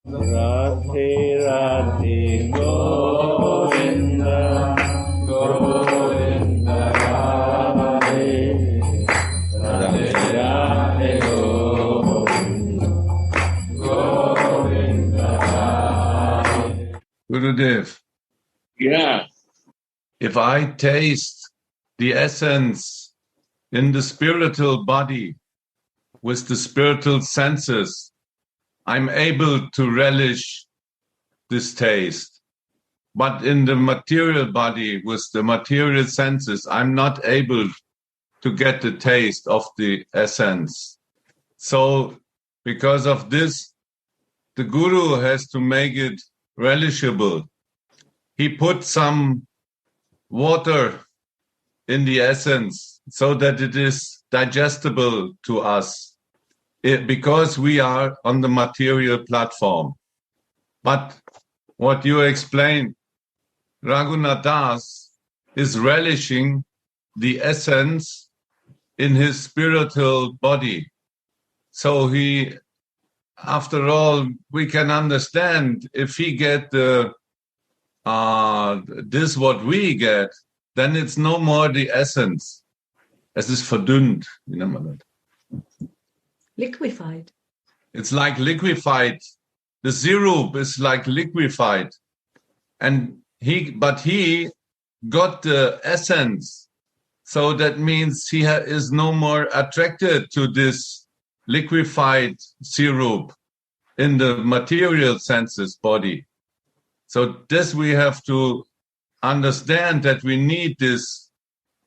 Radhe Radhe Govinda Govinda Radhe Radhe Radhe Govinda Govinda Radhe. Gurudev. Yeah. If I taste the essence in the spiritual body with the spiritual senses, I'm able to relish this taste. But in the material body with the material senses, I'm not able to get the taste of the essence. So because of this, the Guru has to make it relishable. He put some water in the essence so that it is digestible to us, because we are on the material platform. But what you explained, Raghunath Das is relishing the essence in his spiritual body. So he, after all, we can understand if he get this what we get, then it's no more the essence. Es ist verdünnt, wie nennt man das? Liquefied. It's like liquefied. The syrup is like liquefied. But he got the essence. So that means he is no more attracted to this liquefied syrup in the material senses body. So this we have to understand, that we need this.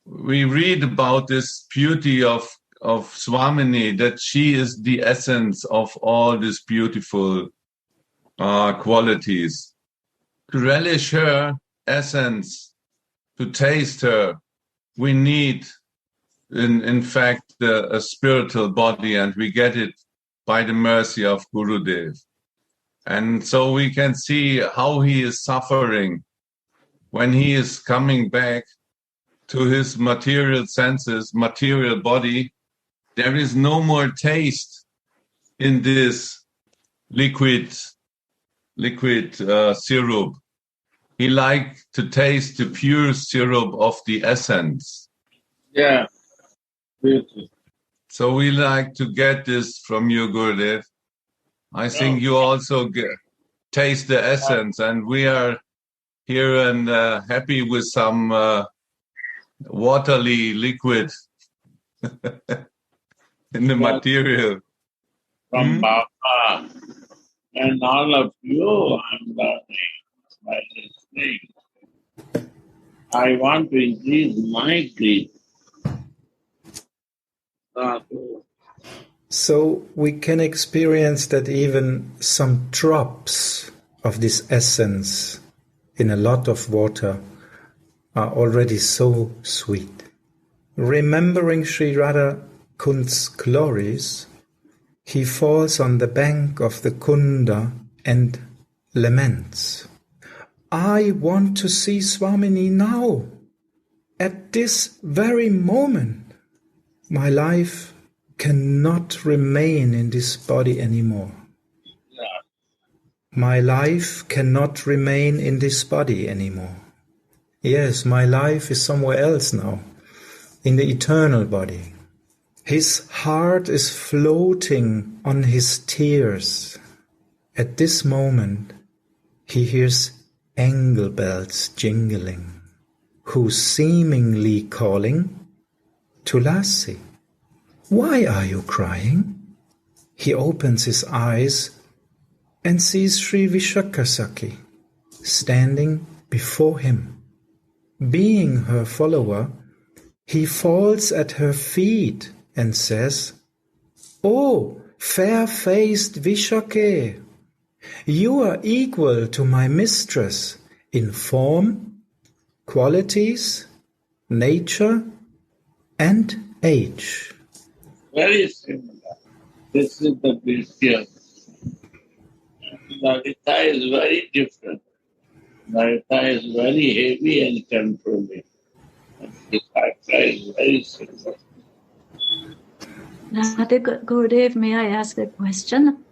We read about this beauty of Swamini, that she is the essence of all these beautiful qualities. To relish her essence, to taste her, we need, in fact, a spiritual body, and we get it by the mercy of Gurudev. And so we can see how he is suffering when he is coming back to his material senses, material body. There is no more taste in this liquid syrup. He likes to taste the pure syrup of the essence. Yeah. Beautiful. So we like to get this from you, Gurudev. I think you also taste the essence, and we are here and happy with some watery liquid in the material. From Baba and all of you, I'm learning by listening. I want to increase my greed. So we can experience that even some drops of this essence in a lot of water are already so sweet. Remembering Sri Radha Kund's glories, he falls on the bank of the Kunda and laments. I want to see Swamini now, at this very moment. My life cannot remain in this body anymore. My life cannot remain in this body anymore. Yes, my life is somewhere else now, in the eternal body. His heart is floating on his tears. At this moment, he hears angle bells jingling, who's seemingly calling, Tulasi, why are you crying? He opens his eyes and sees Sri Vishakasaki standing before him. Being her follower, he falls at her feet and says, "Oh, fair-faced Vishake, you are equal to my mistress in form, qualities, nature, and age." Very similar. This is the Christian. Lalita is very different. Lalita is very heavy and controlling. Vishaka is very simple. Gurudev, may I ask a question?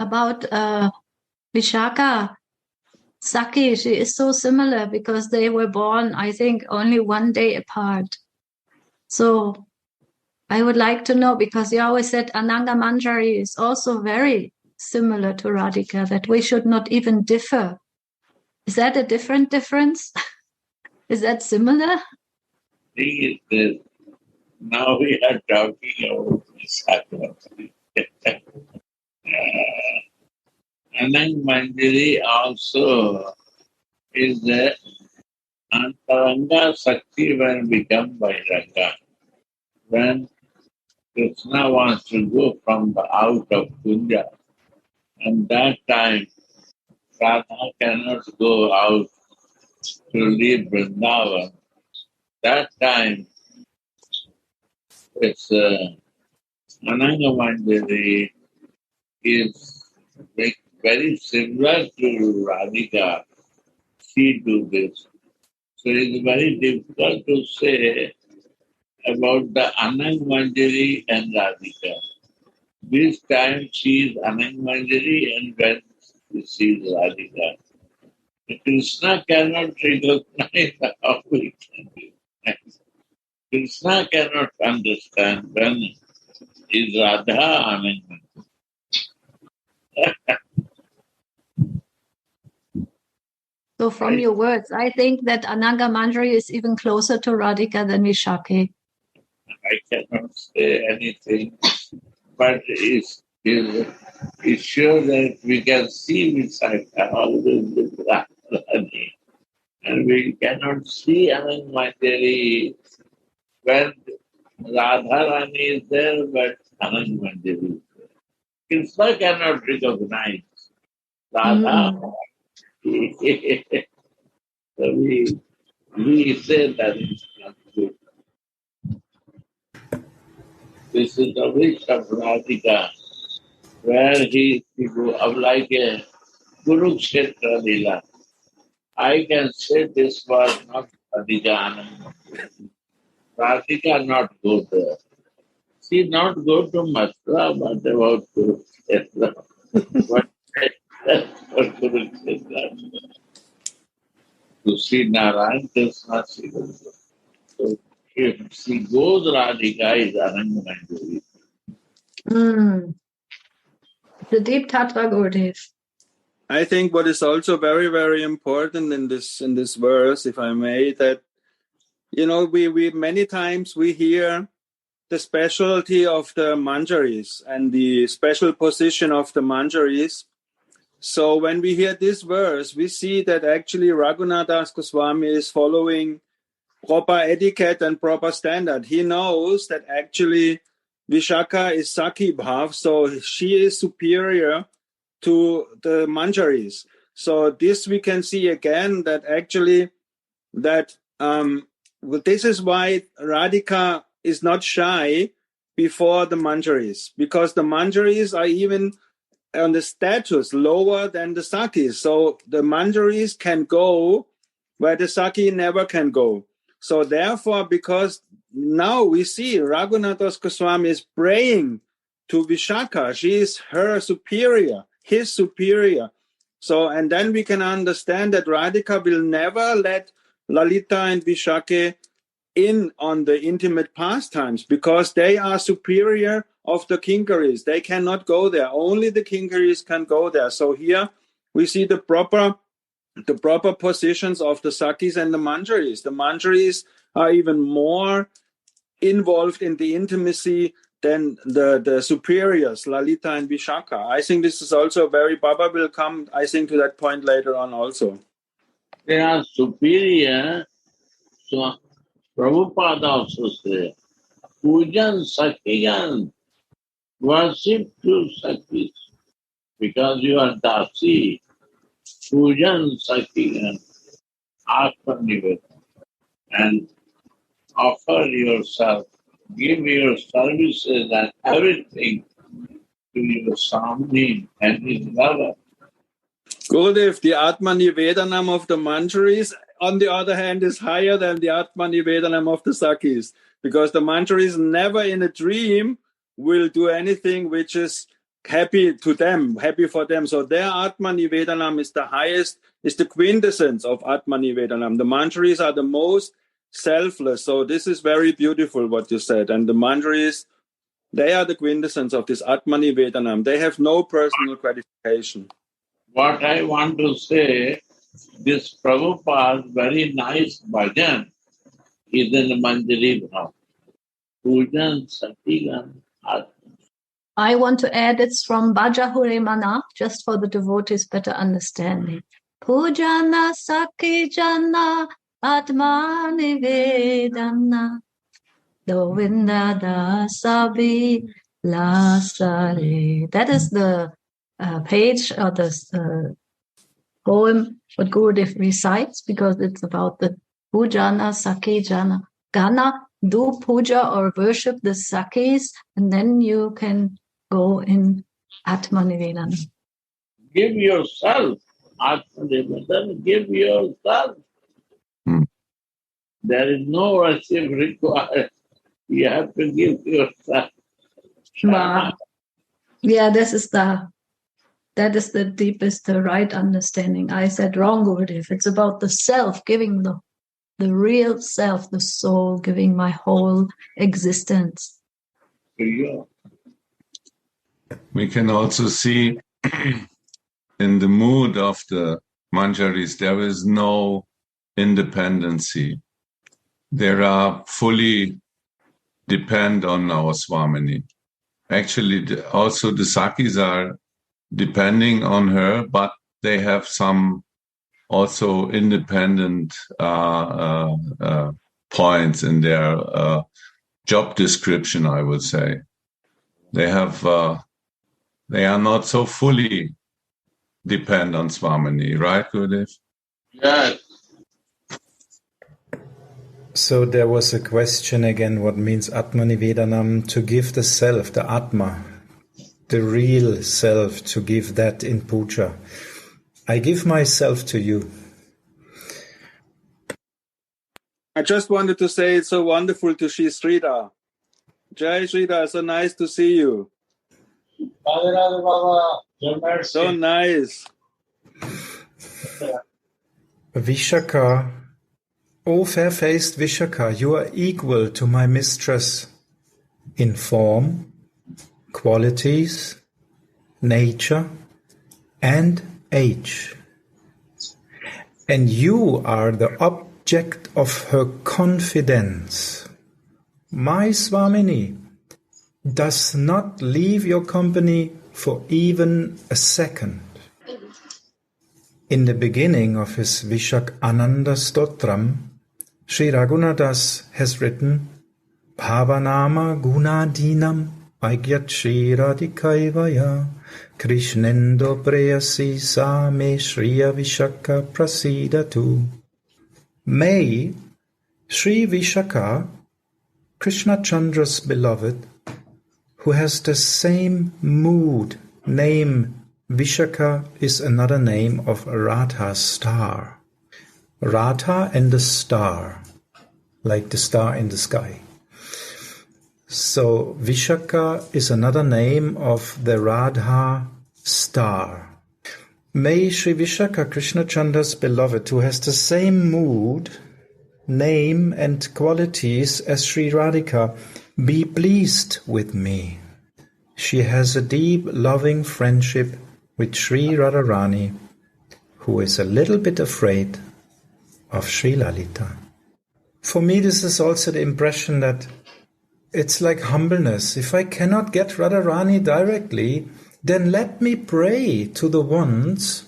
about Vishaka, Saki, she is so similar because they were born, I think, only one day apart. So I would like to know, because you always said Ananga Manjari is also very similar to Radhika, that we should not even differ. Is that a difference? Is that similar? Thing is this, now we are talking about Vishaka. Anang Manjari also is the Antaranga Sakti when become Vairanga. When Krishna wants to go from the out of Kunja, and that time Radha cannot go out to leave Vrindavan. That time it's Ananga Manjari is very similar to Radhika. She do this. So it's very difficult to say about the Anang Manjari and Radhika. This time she is Anang Manjari and when she is Radhika. Krishna cannot recognize how we can recognize. Krishna cannot understand when is Radha Anang Manjari. So from your words, I think that Ananga Manjari is even closer to Radhika than Vishaki. I cannot say anything, but it's sure that we can see Vishaka always with Radharani, and we cannot see Anang Manjari when Radharani is there, but Anang Manjari is there. Krishna cannot recognize Radha. So we say that it's not good. This is the wish of Radhika, where he go up like a Kurukshetra Lila. I can say this was not Radhika Anand. Radhika not go there. She not go to Mathura, but about Kurukshetra. But that's for Kurukshetra. To see Narayan Krishna, she will go. So if she goes, Radhika is Anand Manjari. The deep Tatra Gurudev. I think what is also very, very important in this verse, if I may, that we many times we hear the specialty of the manjaris and the special position of the manjaris. So when we hear this verse, we see that actually Raghunath Goswami is following proper etiquette and proper standard. He knows that actually Vishaka is Saki Bhav, so she is superior to the manjaris. So this we can see again that actually that this is why Radhika is not shy before the manjaris, because the manjaris are even on the status lower than the Sakis. So the manjaris can go where the Saki never can go. So therefore, because now we see Raghunath Goswami is praying to Vishaka, she is her superior, his superior. So, and then we can understand that Radhika will never let Lalita and Vishake in on the intimate pastimes because they are superior of the Kinkaris. They cannot go there. Only the Kinkaris can go there. So here we see the proper positions of the Sakis and the Manjaris. The Manjaris are even more involved in the intimacy than the superiors, Lalita and Vishaka. I think this is also very, Baba will come, I think, to that point later on also. They are superior, so Prabhupada also says, Pujan Sakigan, worship to Sakis, because you are Dasi. Pujan Sakigan, Atmanivedana, and offer yourself, give your services and everything to your Swami and his lover. Gurudev, the Atma Nivedanam of the Manjaris, on the other hand, is higher than the Atma Nivedanam of the Sakis, because the Manjaris never in a dream will do anything which is happy to them, happy for them. So their Atmanivedanam is the highest, is the quintessence of Atmanivedanam. The Manjaris are the most selfless. So this is very beautiful what you said. And the Manjaris, they are the quintessence of this Atmanivedanam. They have no personal gratification. What I want to say, this Prabhupada's very nice bhajan is in the Manjari Bhav. Pujan, Satigan, I want to add it's from Bhaja Hure Mana, just for the devotees' better understanding. Pujana Sakijana Atmanivedana Govinda Dasabi Lasare. That is the page or the poem what Gurudev recites, because it's about the Pujana Sakijana. Gana, do puja or worship the Sakis, and then you can go in Atmanivedana. give yourself. Atmanivedana, give yourself. There is no worship required. You have to give yourself. Wow. Yeah, that is the deepest, the right understanding. I said wrong, Gurudev. It's about the self, giving the real self, the soul, giving my whole existence. Yeah. We can also see in the mood of the Manjaris, there is no independency. They are fully depend on our Swamini. Actually, also the Sakis are depending on her, but they have some also independent points in their job description, I would say. They have they are not so fully depend on Swamini, right, Gurudev? Yes. So there was a question again, what means Atmanivedanam? To give the self, the Atma, the real self, to give that in puja. I give myself to you. I just wanted to say it's so wonderful to see Sridhar. Jai Sridhar, so nice to see you. So nice. Vishaka, O fair-faced Vishaka, you are equal to my mistress in form, qualities, nature, and age. And you are the object of her confidence. My Swamini does not leave your company for even a second. In the beginning of his Vishak Ananda Stotram, Sri Raghunadas has written, Bhavanama Gunadinam Aigyatshi Radhikaivaya Krishnendo Preyasi Sa Me Shriya Vishaka Prasidatu. May Sri Vishaka, Krishna Chandra's beloved, who has the same mood, name Vishaka is another name of Radha's star. Radha and the star, like the star in the sky. So Vishaka is another name of the Radha star. May Sri Vishaka, Krishna Chandra's beloved, who has the same mood, name and qualities as Sri Radhika, be pleased with me. She has a deep, loving friendship with Sri Radharani, who is a little bit afraid of Sri Lalita. For me, this is also the impression that it's like humbleness. If I cannot get Radharani directly, then let me pray to the ones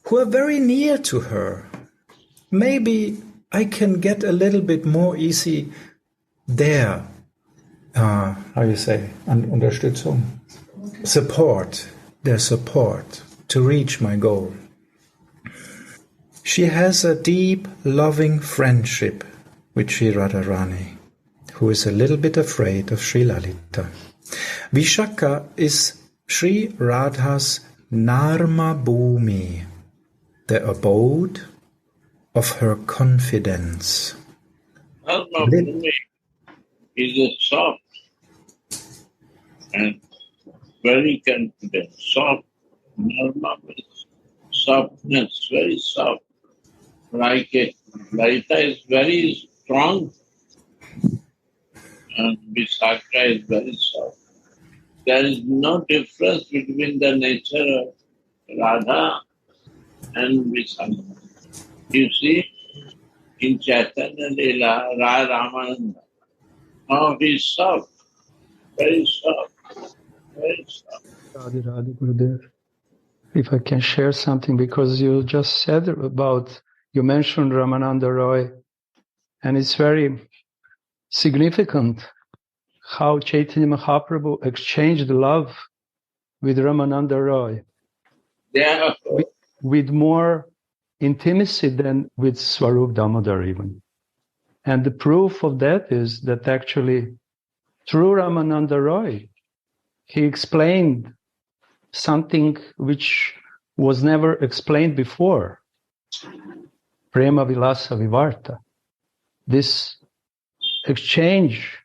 who are very near to her. Maybe I can get a little bit more easy there. How you say? Unterstützung. Support. Their support to reach my goal. She has a deep, loving friendship with Sri Radharani, who is a little bit afraid of Sri Lalita. Vishaka is Sri Radha's Narma Bhumi, the abode of her confidence. Narma Bhumi is a soft and very confident, soft, normal, softness, very soft. Like a Laita is very strong and Visakha is very soft. There is no difference between the nature of Radha and Visakha. You see, in Chaitanya Leela, Radha Ramananda, how he is soft, very soft, very soft. Radhe Radhe Gurudev. If I can share something, because you just said about, you mentioned Ramananda Roy, and it's very significant how Chaitanya Mahaprabhu exchanged love with Ramananda Roy. Yeah. With more intimacy than with Swarup Damodar even. And the proof of that is that actually through Ramananda Roy, he explained something which was never explained before. Prema Vilasa Vivarta. This exchange,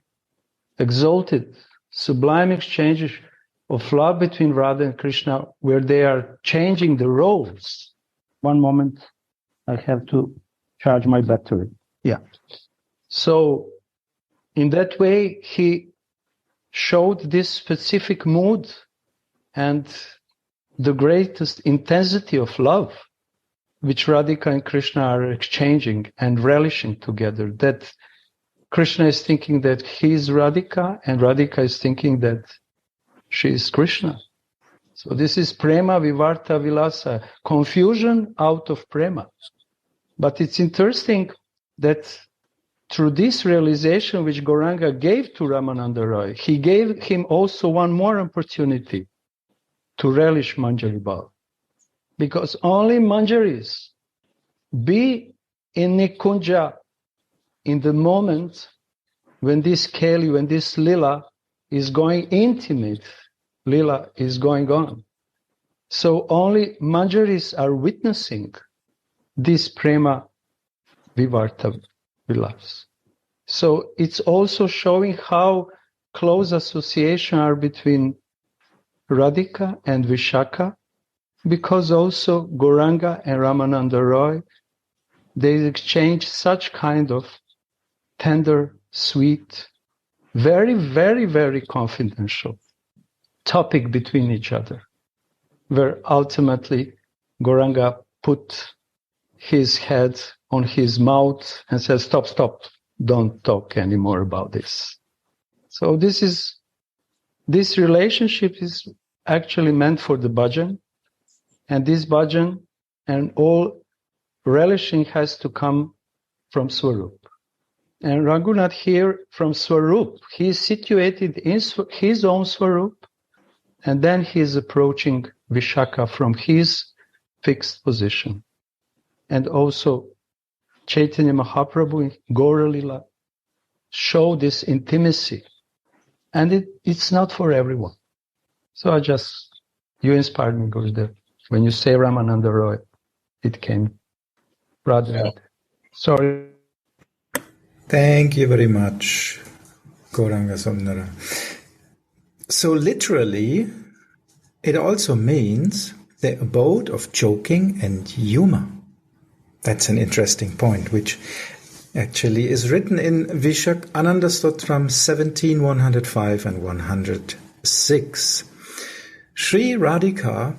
exalted, sublime exchange of love between Radha and Krishna, where they are changing the roles. One moment, I have to charge my battery. Yeah. So in that way, he showed this specific mood and the greatest intensity of love, which Radhika and Krishna are exchanging and relishing together. That Krishna is thinking that he is Radhika, and Radhika is thinking that she is Krishna. So this is prema vivarta vilasa, confusion out of prema. But it's interesting that through this realization which Gauranga gave to Ramananda Roy, he gave him also one more opportunity to relish Manjari Bhav. Because only Manjaris be in Nikunja in the moment when this Keli, when this Lila is going intimate, Lila is going on. So only Manjaris are witnessing this Prema Vivarta Vilas. So it's also showing how close association are between Radhika and Vishaka, because also Gauranga and Ramananda Roy, they exchange such kind of tender, sweet, very, very, very confidential topic between each other, where ultimately Gauranga put his head on his mouth and says, stop, stop, don't talk anymore about this. So this relationship is actually meant for the bhajan, and this bhajan and all relishing has to come from Swarup. And Raghunath here from Swarup, he is situated in his own Swarup, and then he is approaching Vishaka from his fixed position. And also Chaitanya Mahaprabhu in Gaura Lila show this intimacy. And it's not for everyone. So you inspired me, Gurudev. When you say Ramananda Roy, it came. Radha. Sorry. Thank you very much, Gauranga Sundara. So literally, it also means the abode of joking and humor. That's an interesting point, which actually is written in Vishak Ananda Stotram 17, 105 and 106. Sri Radhika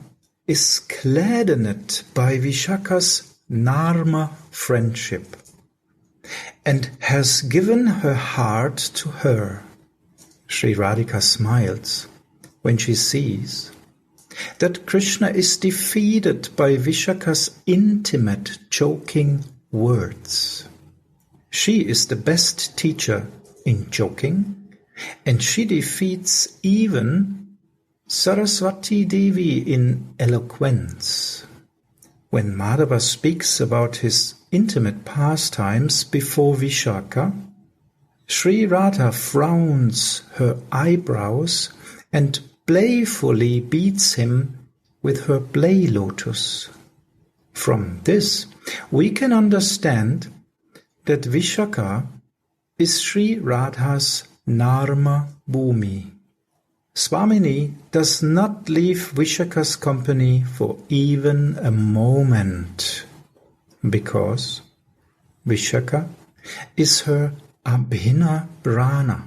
is gladdened by Vishaka's Narma friendship and has given her heart to her. Sri Radhika smiles when she sees that Krishna is defeated by Vishaka's intimate joking words. She is the best teacher in joking, and she defeats even Saraswati Devi in eloquence. When Madhava speaks about his intimate pastimes before Vishaka, Sri Radha frowns her eyebrows and playfully beats him with her play lotus. From this, we can understand that Vishaka is Sri Radha's Narma Bhumi, Swamini does not leave Vishaka's company for even a moment, because Vishaka is her abhina prana,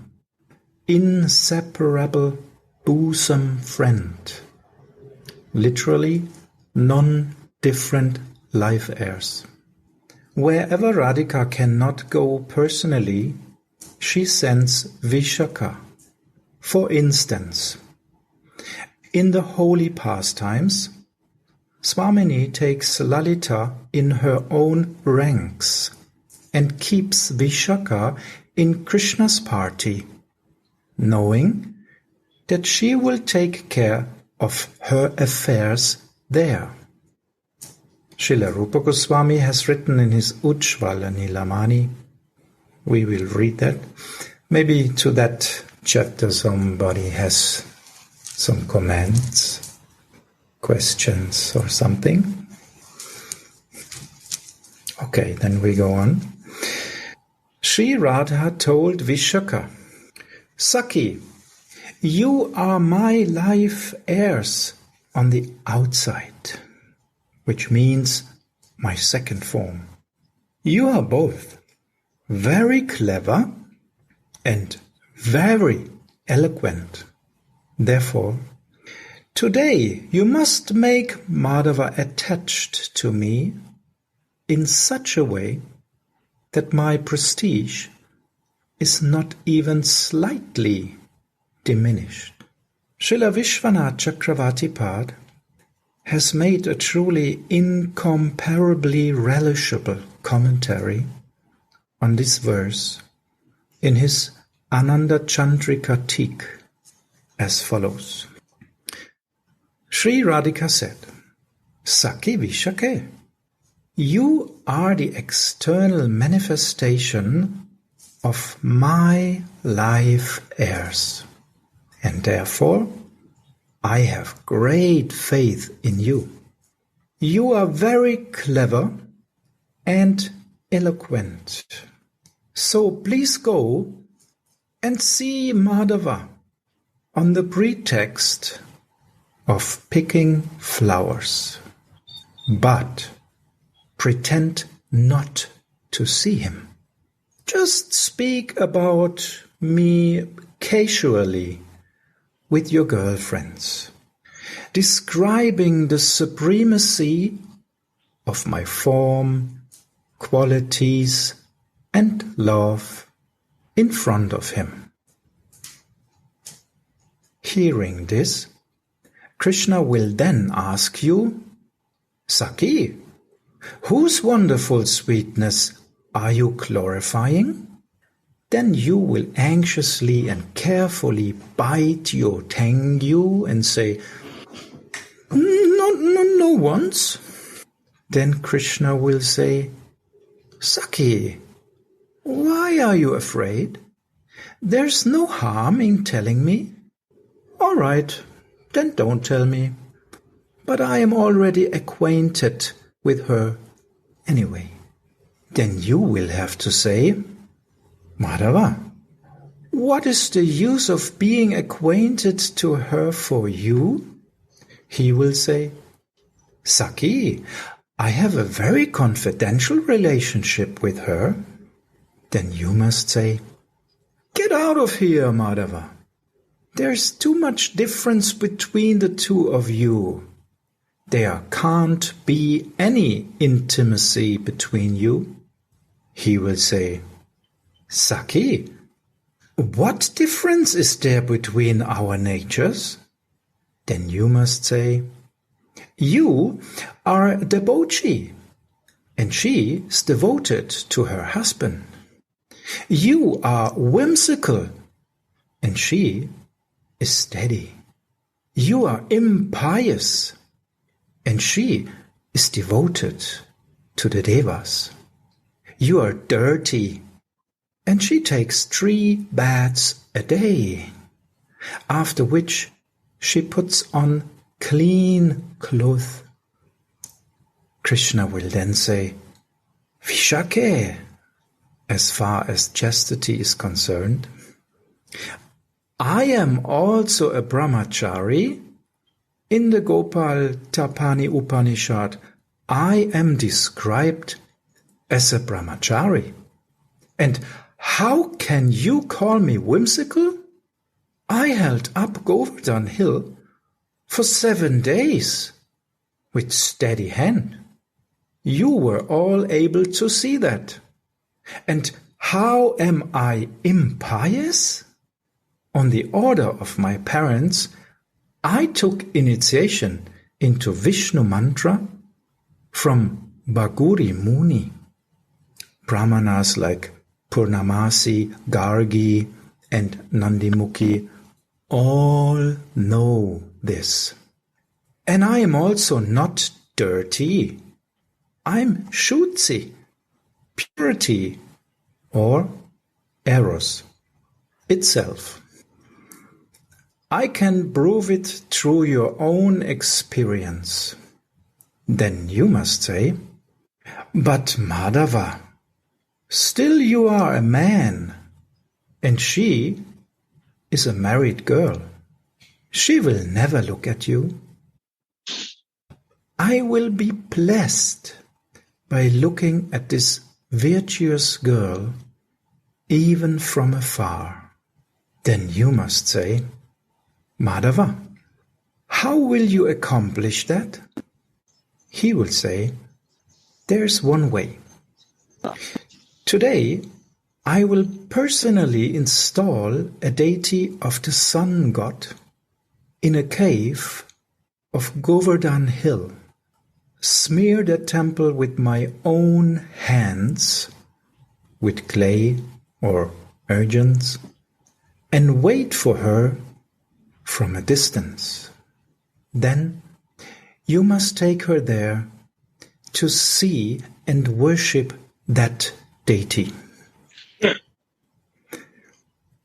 inseparable bosom friend, literally non-different life heirs. Wherever Radhika cannot go personally, she sends Vishaka. For instance, in the holy pastimes, Swamini takes Lalita in her own ranks and keeps Vishaka in Krishna's party, knowing that she will take care of her affairs there. Srila Rupa Goswami has written in his Ujjvala Nilamani, we will read that. Maybe to that chapter somebody has some comments, questions or something. Okay, then we go on. Sri Radha told Vishaka, Saki, you are my life heirs on the outside, which means my second form. You are both very clever and very eloquent. Therefore, today you must make Madhava attached to me in such a way that my prestige is not even slightly diminished. Srila Vishwanath Chakravarti Pad has made a truly incomparably relishable commentary on this verse in his Ananda Chandrika Teek as follows. Sri Radhika said, Saki Vishake, you are the external manifestation of my life heirs, and therefore I have great faith in you. You are very clever and eloquent. So please go and see Madhava on the pretext of picking flowers, but pretend not to see him. Just speak about me casually with your girlfriends, describing the supremacy of my form, qualities, and love in front of him. Hearing this, Krishna will then ask you, Saki, whose wonderful sweetness are you glorifying? Then you will anxiously and carefully bite your tengu and say, No one's. Then Krishna will say, Saki, why are you afraid? There's no harm in telling me. All right, then don't tell me. But I am already acquainted with her anyway. Then you will have to say, Madhava, what is the use of being acquainted to her for you? He will say, Saki, I have a very confidential relationship with her. Then you must say, Get out of here, Madhava. There's too much difference between the two of you. There can't be any intimacy between you. He will say, Saki, what difference is there between our natures? Then you must say, You are a devotee, and she is devoted to her husband. You are whimsical, and she is steady. You are impious, and she is devoted to the devas. You are dirty, and she takes 3 baths a day, after which she puts on clean clothes. Krishna will then say, Vishake, as far as chastity is concerned, I am also a brahmachari. In the Gopal Tapani Upanishad, I am described as a brahmachari. And how can you call me whimsical? I held up Govardhan Hill for 7 days with steady hand. You were all able to see that. And how am I impious? On the order of my parents, I took initiation into Vishnu mantra from Bhaguri Muni. Brahmanas like Purnamasi, Gargi, and Nandimukhi all know this. And I am also not dirty. I'm Shutsi, purity, or eros itself. I can prove it through your own experience. Then you must say, but Madhava, still you are a man, and she is a married girl. She will never look at you. I will be blessed by looking at this virtuous girl even from afar. Then you must say, Madhava, how will you accomplish that? He will say, there's one way. Today, I will personally install a deity of the sun god in a cave of Govardhan Hill. Smear the temple with my own hands, with clay or urgence, and wait for her from a distance. Then you must take her there to see and worship that deity.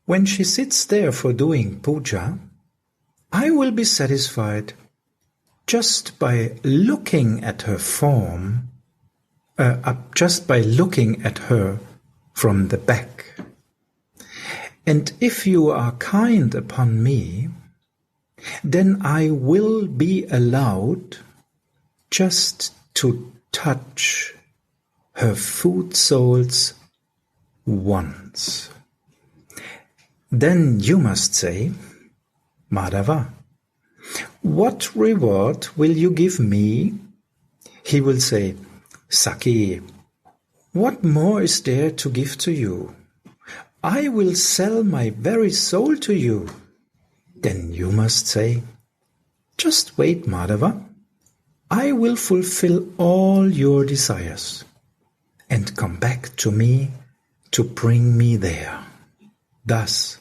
When she sits there for doing puja, I will be satisfied just by looking at her form, just by looking at her from the back. And if you are kind upon me, then I will be allowed just to touch her foot soles once. Then you must say, Madhava, what reward will you give me? He will say, Saki, what more is there to give to you? I will sell my very soul to you. Then you must say, just wait, Madhava. I will fulfill all your desires and come back to me to bring me there. Thus,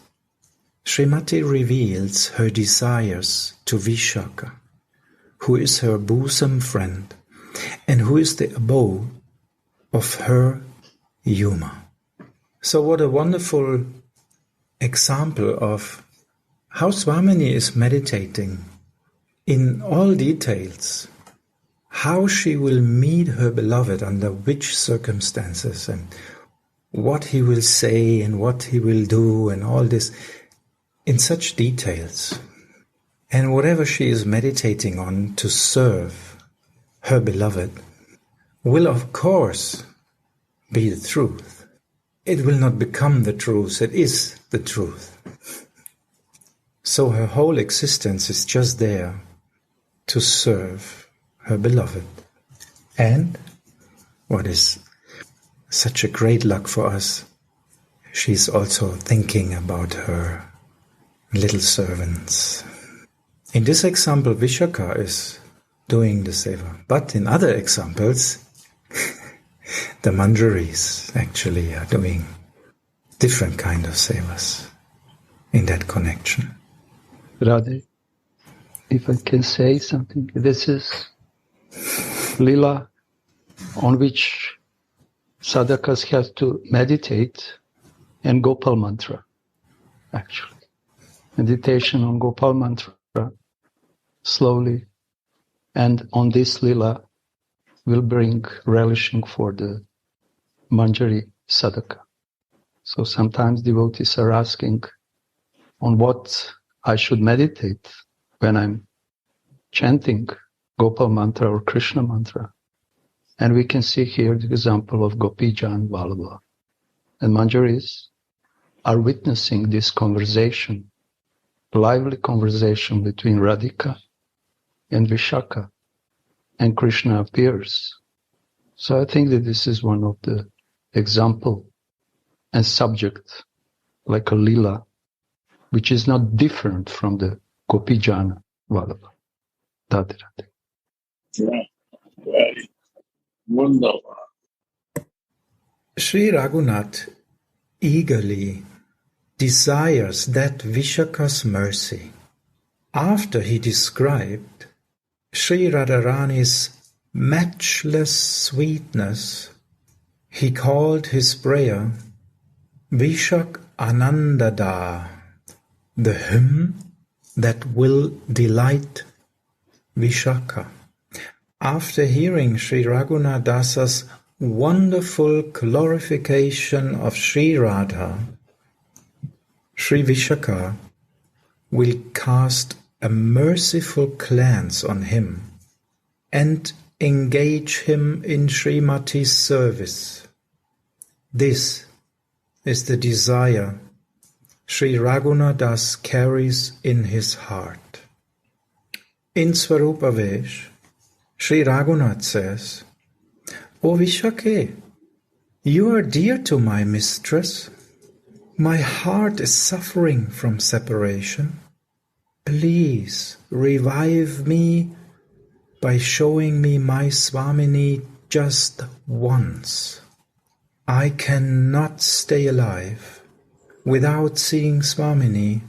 Srimati reveals her desires to Vishaka, who is her bosom friend and who is the abode of her Yuma. So what a wonderful example of how Swamini is meditating in all details, how she will meet her beloved under which circumstances and what he will say and what he will do and all this in such details. And whatever she is meditating on to serve her beloved will of course be the truth. It will not become the truth, it is the truth. So her whole existence is just there to serve her beloved. And what is such a great luck for us, she's also thinking about her little servants. In this example, Vishaka is doing the seva. But in other examples, the Manjaris actually are doing different kind of sevas in that connection. Radhe, if I can say something, this is Lila on which sadhakas have to meditate and Gopal mantra, actually. Meditation on Gopal mantra, slowly, and on this Lila will bring relishing for the Manjari sadhaka. So sometimes devotees are asking, on what I should meditate when I'm chanting Gopal mantra or Krishna mantra. And we can see here the example of Gopijan Vallabha. And Manjaris are witnessing this conversation, lively conversation between Radhika and Vishaka, and Krishna appears. So I think that this is one of the example and subject, like a lila, which is not different from the Gopijana Vallabha. Radhe Radhe. Yeah, very wonderful. Sri Raghunath eagerly desires that Vishaka's mercy. After he described Sri Radharani's matchless sweetness, he called his prayer Vishak Anandada, the hymn that will delight Vishaka. After hearing Sri Raghunath Dasa's wonderful glorification of Sri Radha, Sri Vishaka will cast a merciful glance on him and engage him in Srimati's service. This is the desire Sri Raghunath Das carries in his heart. In Svarupavesh, Sri Raghunath says, O Vishake, you are dear to my mistress. My heart is suffering from separation. Please revive me by showing me my Swamini just once. I cannot stay alive without seeing Swamini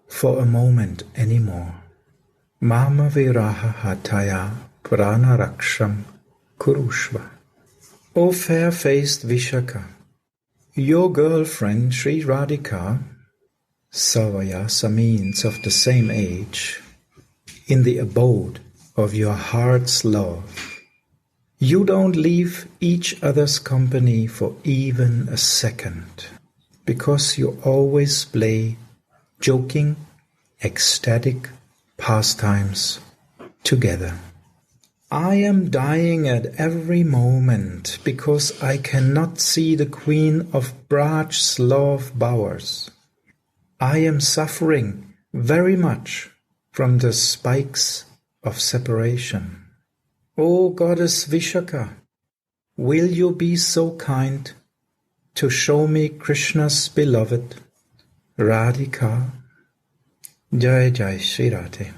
for a moment anymore. Mama viraha hataya prana raksham kurushva. O fair-faced Vishaka, your girlfriend Sri Radhika, Savayasa means of the same age, in the abode of your heart's love. You don't leave each other's company for even a second, because you always play joking, ecstatic pastimes together. I am dying at every moment because I cannot see the Queen of Braj's love bowers. I am suffering very much from the spikes of separation. O Goddess Vishaka, will you be so kind to show me Krishna's beloved, Radhika? Jai Jai Shri Radhe.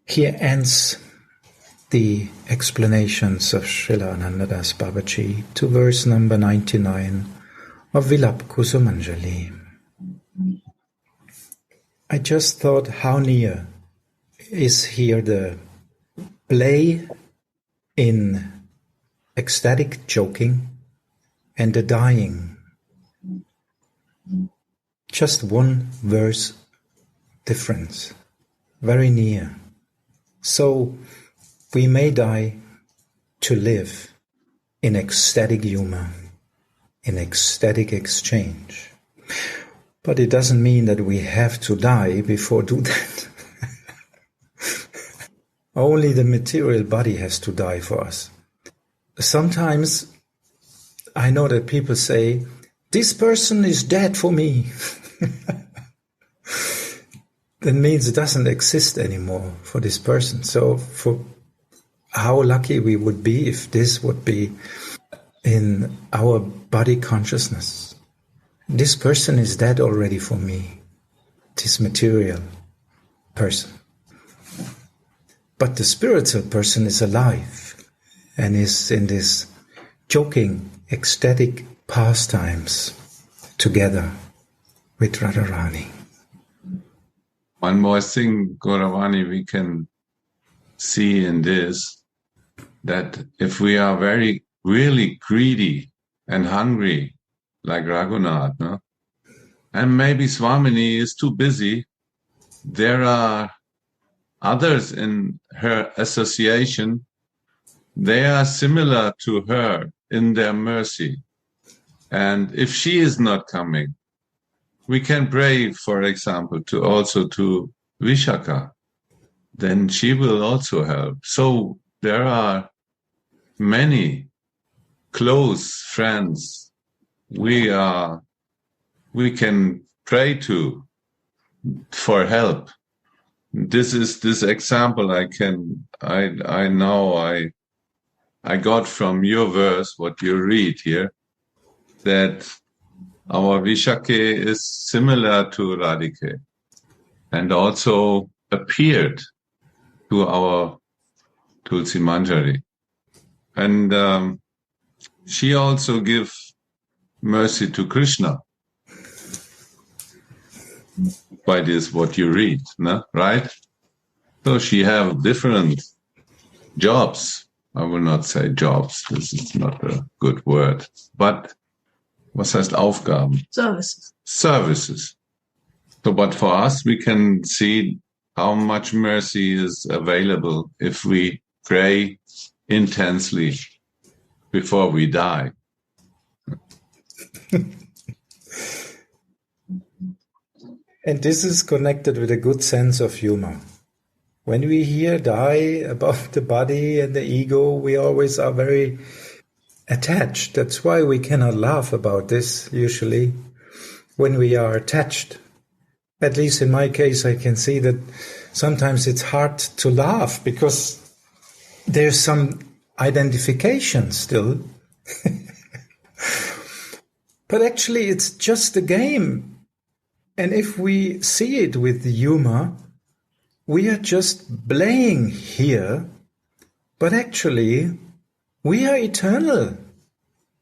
Here ends the explanations of Srila Anandadas Babaji to verse number 99 of Vilapa Kusumanjali. I just thought how near is here the play in ecstatic joking and the dying. Just one verse difference, very near. So we may die to live in ecstatic humor, in ecstatic exchange. But it doesn't mean that we have to die before do that. Only the material body has to die for us. Sometimes I know that people say, this person is dead for me. That means it doesn't exist anymore for this person. So for how lucky we would be if this would be in our body consciousness. This person is dead already for me, this material person. But the spiritual person is alive and is in this joking, ecstatic pastimes together with Radharani. One more thing, Gauravani, we can see in this, that if we are really greedy and hungry, like Raghunath, no? And maybe Swamini is too busy, there are others in her association, they are similar to her in their mercy. And if she is not coming, we can pray, for example, to Vishaka. Then she will also help. So there are many close friends we can pray to for help. This is this example I got from your verse, what you read here, that our Vishake is similar to Radhike and also appeared to our Kusumanjali. And she also gives mercy to Krishna. By this, what you read, no? Right? So she have different jobs. I will not say jobs. This is not a good word. But was heißt Aufgaben? Services. Services. So, but for us, we can see how much mercy is available if we pray intensely before we die. And this is connected with a good sense of humor. When we hear die about the body and the ego, we always are very attached. That's why we cannot laugh about this usually. When we are attached, at least in my case, I can see that sometimes it's hard to laugh because there's some identification still. But actually, it's just a game. And if we see it with humor, we are just playing here, but actually, we are eternal.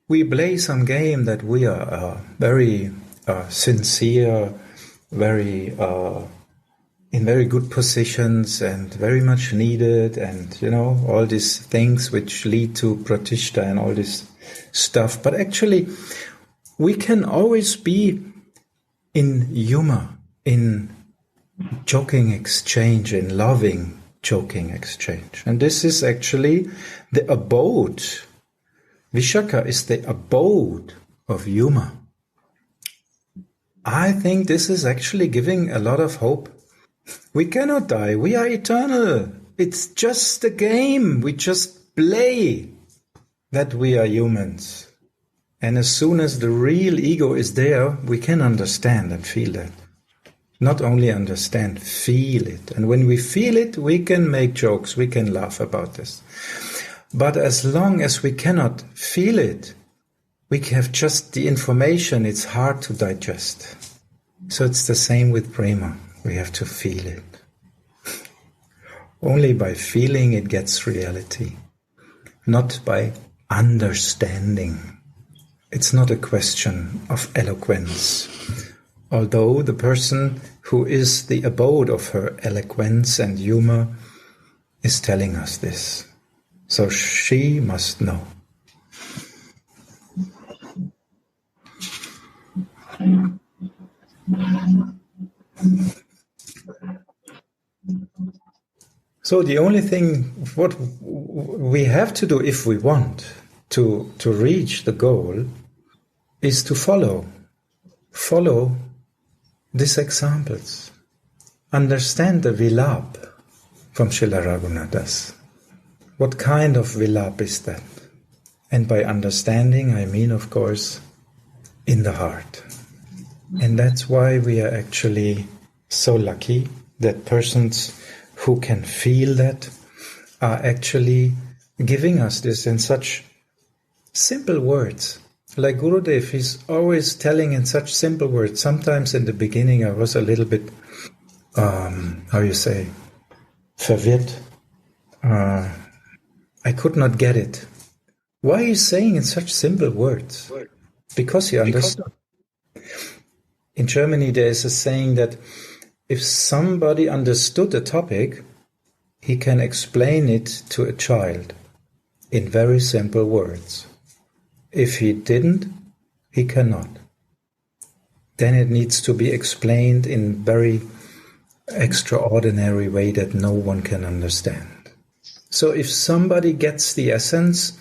We play some game that we are very sincere, very in very good positions and very much needed, and all these things which lead to pratishta and all this stuff. But actually, we can always be in humor, in joking exchange, in loving joking exchange. And this is actually the abode. Vishaka is the abode of humor. I think this is actually giving a lot of hope. We cannot die. We are eternal. It's just a game. We just play that we are humans. And as soon as the real ego is there, we can understand and feel that. Not only understand, feel it. And when we feel it, we can make jokes, we can laugh about this. But as long as we cannot feel it, we have just the information, it's hard to digest. So it's the same with prema. We have to feel it. Only by feeling it gets reality, not by understanding. It's not a question of eloquence, although the person who is the abode of her eloquence and humor is telling us this. So she must know. So the only thing what we have to do if we want to reach the goal is to follow these examples. Understand the Vilapa from Srila Raghunathas. What kind of Vilapa is that? And by understanding, I mean, of course, in the heart. And that's why we are actually so lucky that persons who can feel that are actually giving us this in such simple words. Like Gurudev, he's always telling in such simple words. Sometimes in the beginning I was a little bit, verwirrt. I could not get it. Why are you saying in such simple words? Because he understood. In Germany there is a saying that if somebody understood a topic, he can explain it to a child in very simple words. If he didn't, he cannot. Then it needs to be explained in very extraordinary way that no one can understand. So if somebody gets the essence,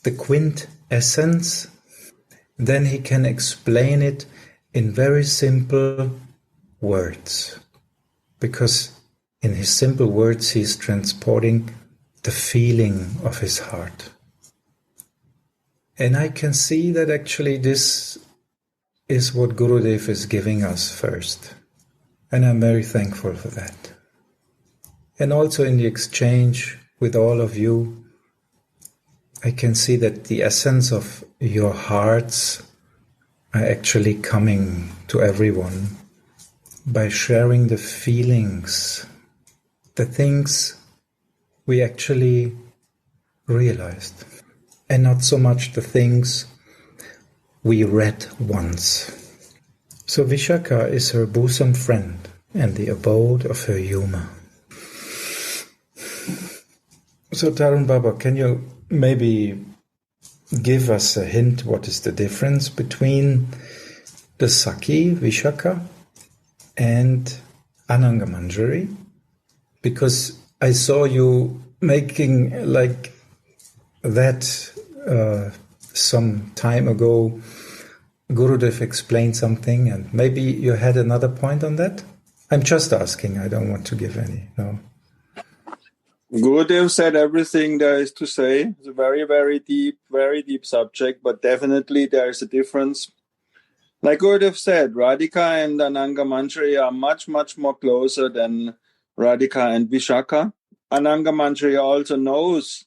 the quintessence, then he can explain it in very simple words, because in his simple words he is transporting the feeling of his heart. And I can see that actually this is what Gurudev is giving us first. And I'm very thankful for that. And also in the exchange with all of you, I can see that the essence of your hearts are actually coming to everyone by sharing the feelings, the things we actually realized, and not so much the things we read once. So Vishaka is her bosom friend and the abode of her humor. So Tarun Baba, can you maybe give us a hint what is the difference between the Saki, Vishaka, and Ananga Manjari? Because I saw you making like that some time ago. Gurudev explained something, and maybe you had another point on that? I'm just asking, I don't want to give any, no. Gurudev said everything there is to say. It's a very, very deep subject, but definitely there is a difference. Like Gurudev said, Radhika and Ananga Manjari are much, much more closer than Radhika and Vishaka. Ananga Manjari also knows,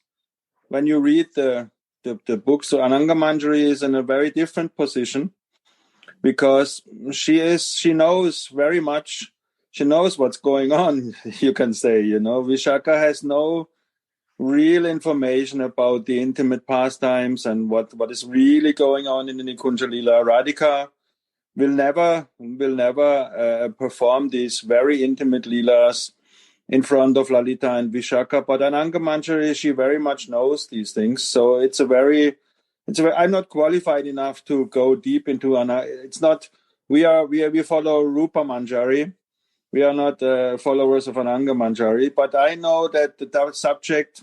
when you read the book, so Ananga Manjari is in a very different position, because she knows very much. She knows what's going on, you can say, Vishaka has no real information about the intimate pastimes and what is really going on in the Nikunja Lila. Radhika will never perform these very intimate Leelas in front of Lalita and Vishaka, but Ananga Manjari, she very much knows these things. So I'm not qualified enough to go deep into it's not. We follow Rupa Manjari. We are not followers of Ananga Manjari, but I know that the subject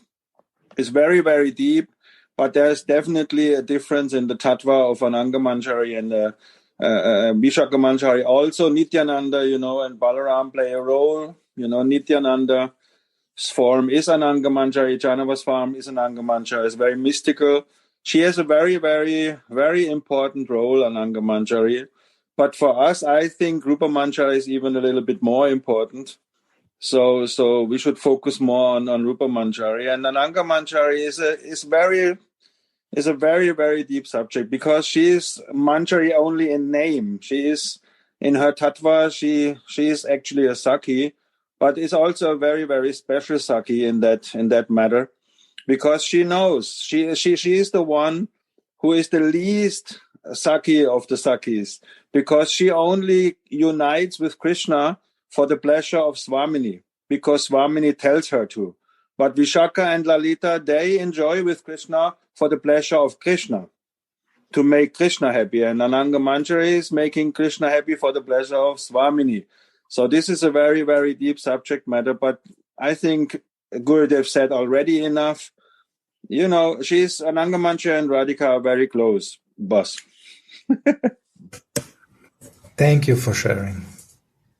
is very, very deep. But there's definitely a difference in the tattva of Ananga Manjari and Vishaka Manjari. Also, Nityananda, and Balaram play a role. Nityananda's form is Ananga Manjari. Janava's form is Ananga Manjari. It's very mystical. She has a very, very, very important role, Ananga Manjari. But for us, I think Rupa Manjari is even a little bit more important. So we should focus more on Rupa Manjari. And Ananga Manjari is a very, very deep subject, because she is Manjari only in name. She is, in her tattva, she is actually a Saki, but is also a very, very special Saki in that matter, because she knows she is the one who is the least Saki of the Sakis, because she only unites with Krishna for the pleasure of Swamini, because Swamini tells her to. But Vishaka and Lalita, they enjoy with Krishna for the pleasure of Krishna, to make Krishna happy. And Ananga Manjari is making Krishna happy for the pleasure of Swamini. So this is a very, very deep subject matter. But I think Gurudev said already enough. She's Ananga Manjari and Radhika are very close, boss. Thank you for sharing.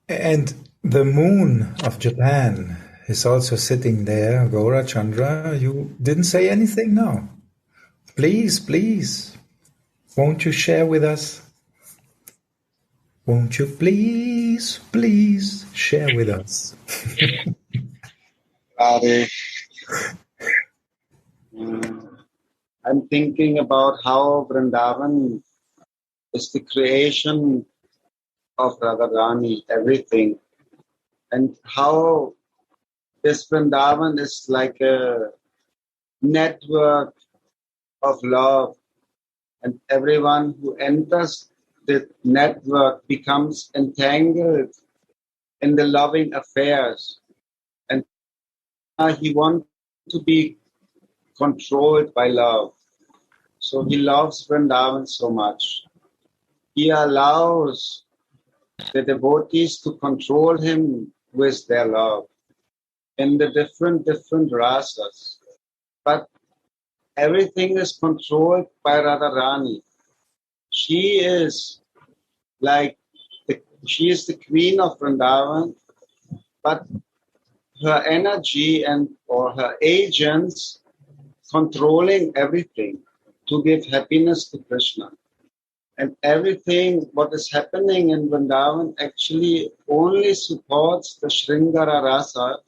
And the moon of Japan is also sitting there. Gaura Chandra, you didn't say anything now. Please, won't you share with us? Won't you please share with us? I'm thinking about how Vrindavan is the creation of Radharani, everything, and how this Vrindavan is like a network of love, and everyone who enters the network becomes entangled in the loving affairs, and he wants to be controlled by love. So he loves Vrindavan so much. He allows the devotees to control him with their love in the different rasas. But everything is controlled by Radharani. She is like she is the queen of Vrindavan, but her energy or her agents controlling everything to give happiness to Krishna. And everything what is happening in Vrindavan actually only supports the Sringara Rasa,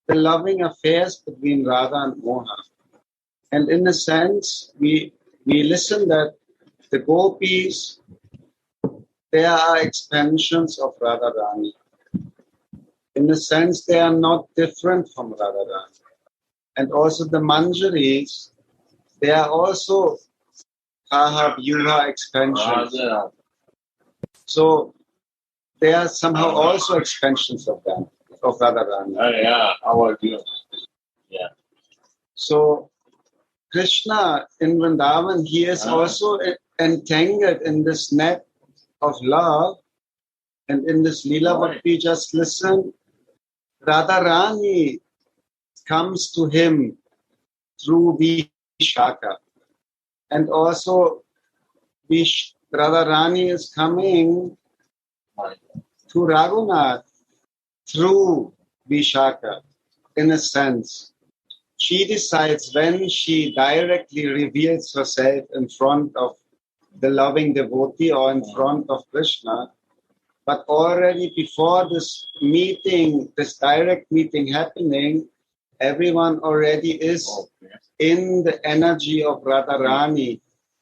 the loving affairs between Radha and Mohan. And in a sense, we listen that the gopis, they are expansions of Radharani. In a sense, they are not different from Radharani. And also the manjaris, they are also Kaha Vyuha expansions. So they are somehow also expansions of them, of Radharani. Yeah, our view. Yeah. So Krishna in Vrindavan, he is also entangled in this net of love. And in this Leela, what we just listened, Radharani comes to him through Vishaka. And also, Radharani is coming to Raghunath through Vishaka, in a sense. She decides when she directly reveals herself in front of the loving devotee or in front of Krishna. But already before this meeting, this direct meeting happening, everyone already is in the energy of Radharani,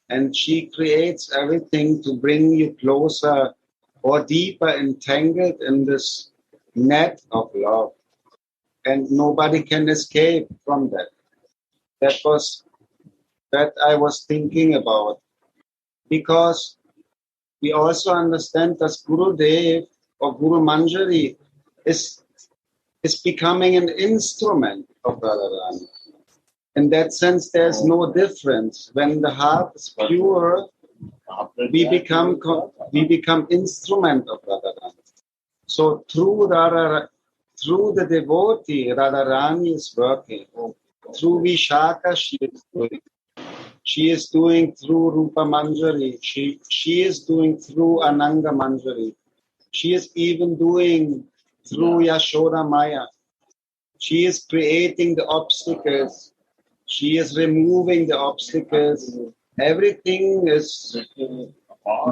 and she creates everything to bring you closer or deeper entangled in this net of love. And nobody can escape from that. That I was thinking about. Because we also understand that Gurudev or Guru Manjari is becoming an instrument of Radharani. In that sense, there's no difference. When the heart is pure, we become instrument of Radharani. So through the devotee, Radharani is working. Through Vishaka, she is doing through Rupa Manjari. She is doing through Ananga Manjari. She is even doing through Yashoda Maya. She is creating the obstacles. She is removing the obstacles. Everything is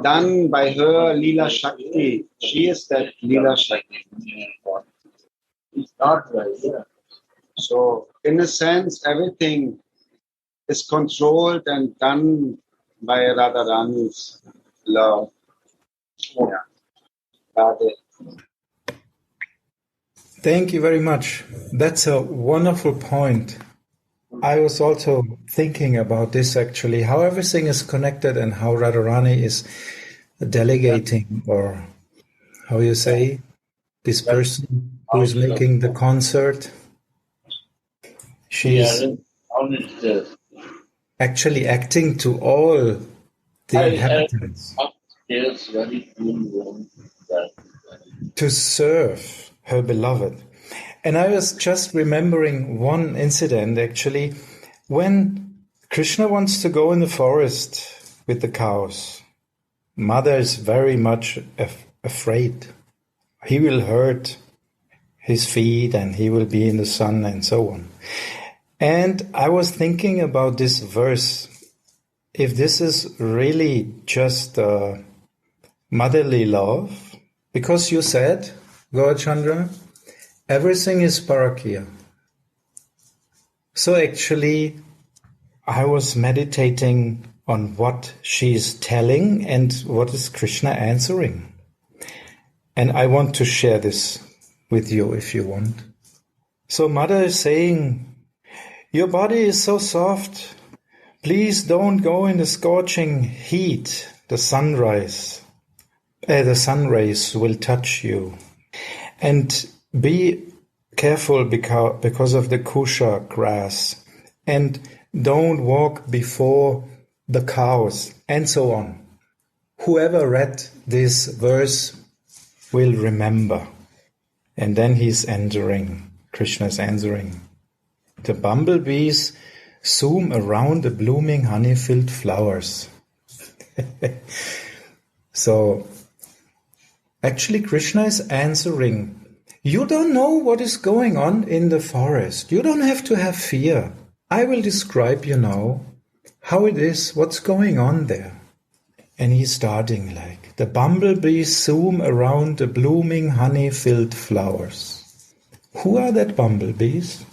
done by her Leela Shakti. She is that Leela Shakti. It's not right, yeah. So, in a sense, everything is controlled and done by Radharani's love. Yeah. Radhe. Thank you very much. That's a wonderful point. I was also thinking about this actually, how everything is connected and how Radharani is delegating, or how you say, this person who is making the concert. She is actually acting to all the inhabitants to serve her beloved. And I was just remembering one incident actually, when Krishna wants to go in the forest with the cows. Mother is very much afraid. He will hurt his feet and he will be in the sun and so on. And I was thinking about this verse, if this is really just motherly love, because you said, Gaurachandra, everything is parakya. So actually, I was meditating on what she is telling and what is Krishna answering. And I want to share this with you if you want. So Mother is saying, your body is so soft. Please don't go in the scorching heat. The sun rays will touch you. And be careful because of the kusha grass. And don't walk before the cows, and so on. Whoever read this verse will remember. And then Krishna is answering. The bumblebees zoom around the blooming honey-filled flowers. So Actually, Krishna is answering, you don't know what is going on in the forest. You don't have to have fear. I will describe you now how it is, what's going on there. And he's starting like, the bumblebees zoom around the blooming honey-filled flowers. Who are that bumblebees?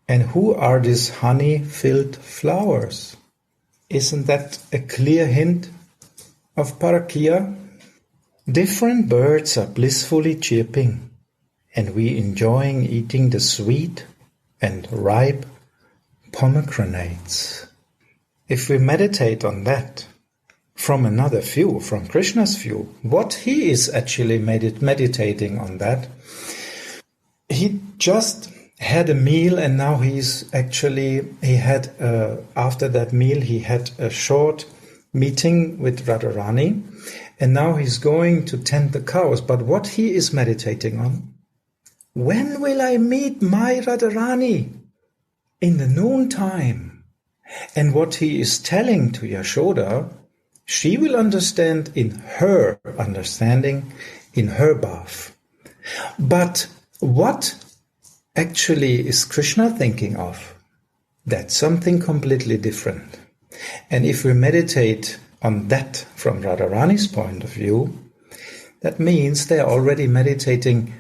And who are these honey-filled flowers? Isn't that a clear hint of parakya? Different birds are blissfully chirping, and we enjoying eating the sweet and ripe pomegranates. If we meditate on that from another view, from Krishna's view, what he is actually meditating on that, he just had a meal and now he had after that meal he had a short meeting with Radharani and now he's going to tend the cows. But what he is meditating on, when will I meet my Radharani? In the noontime. And what he is telling to Yashoda, she will understand in her understanding, in her bath. But what actually is Krishna thinking of? That's something completely different. And if we meditate on that from Radharani's point of view, that means they are already meditating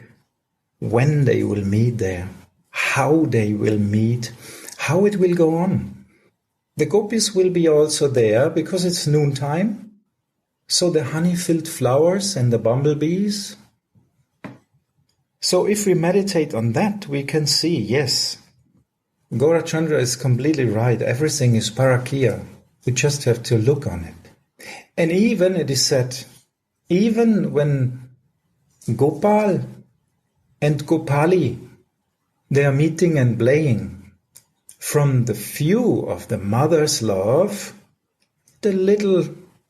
when they will meet there, how they will meet, how it will go on. The gopis will be also there because it's noontime. So the honey-filled flowers and the bumblebees. So if we meditate on that, we can see, yes, Gaurachandra is completely right. Everything is parakya. We just have to look on it. And even it is said, even when Gopal and Gopali, they are meeting and playing, from the view of the mother's love, the little